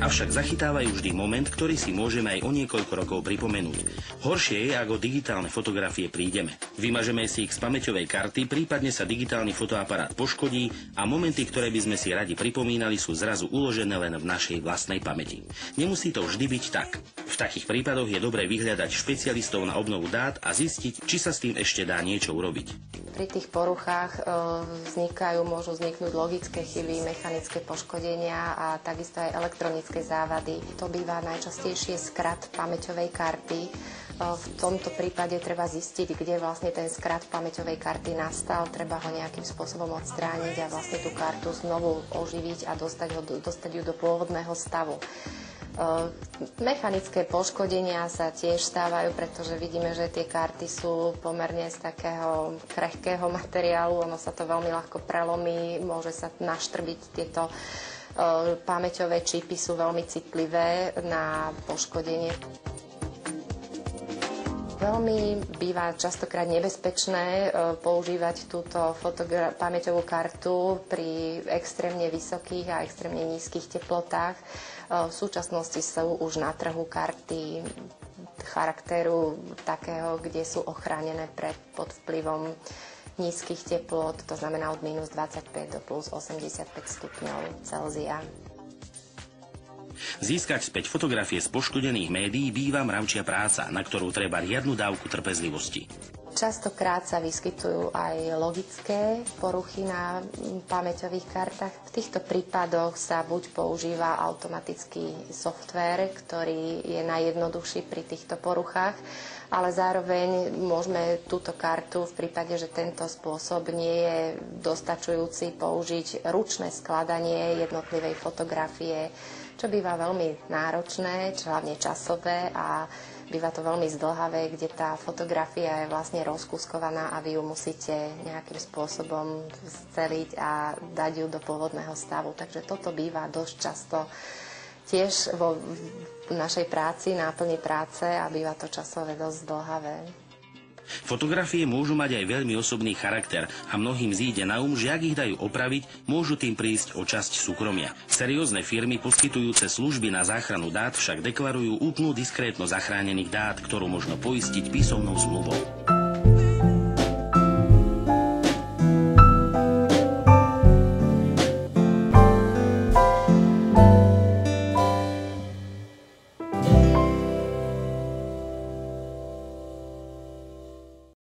avšak zachytávajú vždy moment, ktorý si môžeme aj o niekoľko rokov pripomenúť. Horšie je, ak o digitálne fotografie prídeme. Vymažeme si ich z pamäťovej karty, prípadne sa digitálny fotoaparát poškodí a momenty, ktoré by sme si radi pripomínali, sú zrazu uložené len v našej vlastnej pamäti. Nemusí to vždy byť tak. V takých prípadoch je dobré vyhľadať špecialistov na obnovu dát a zistiť, či sa s tým ešte dá niečo urobiť. Pri tých poruchách môžu vzniknúť logické chyby, mechanické poškodenia a takisto aj elektronické závady. To býva najčastejšie skrat pamäťovej karty. V tomto prípade treba zistiť, kde vlastne ten skrat pamäťovej karty nastal. Treba ho nejakým spôsobom odstrániť a vlastne tú kartu znovu oživiť a dostať ju do pôvodného stavu. Mechanické poškodenia sa tiež stávajú, pretože vidíme, že tie karty sú pomerne z takého krehkého materiálu, ono sa to veľmi ľahko prelomí, môže sa naštrbiť. Tieto pamäťové čipy sú veľmi citlivé na poškodenie. Veľmi býva častokrát nebezpečné používať túto pamäťovú kartu pri extrémne vysokých a extrémne nízkych teplotách. V súčasnosti sú už na trhu karty charakteru takého, kde sú ochránené pod vplyvom nízkych teplot, to znamená od minus 25 do plus 85 stupňov Celzia. Získať späť fotografie z poškodených médií býva mravčia práca, na ktorú treba riadnu dávku trpezlivosti. Častokrát sa vyskytujú aj logické poruchy na pamäťových kartách. V týchto prípadoch sa buď používa automatický softvér, ktorý je najjednoduchší pri týchto poruchách, ale zároveň môžeme túto kartu v prípade, že tento spôsob nie je dostačujúci, použiť ručné skladanie jednotlivej fotografie, čo býva veľmi náročné, hlavne časové a býva to veľmi zdĺhavé, kde tá fotografia je vlastne rozkúskovaná a vy ju musíte nejakým spôsobom sceliť a dať ju do pôvodného stavu. Takže toto býva dosť často tiež vo našej práci, náplni práce a býva to časové dosť zdĺhavé. Fotografie môžu mať aj veľmi osobný charakter a mnohým zíde na že ak ich dajú opraviť, môžu tým prísť o časť súkromia. Seriózne firmy poskytujúce služby na záchranu dát však deklarujú úplnú diskrétnosť zachránených dát, ktorú možno poistiť písomnou zmluvou.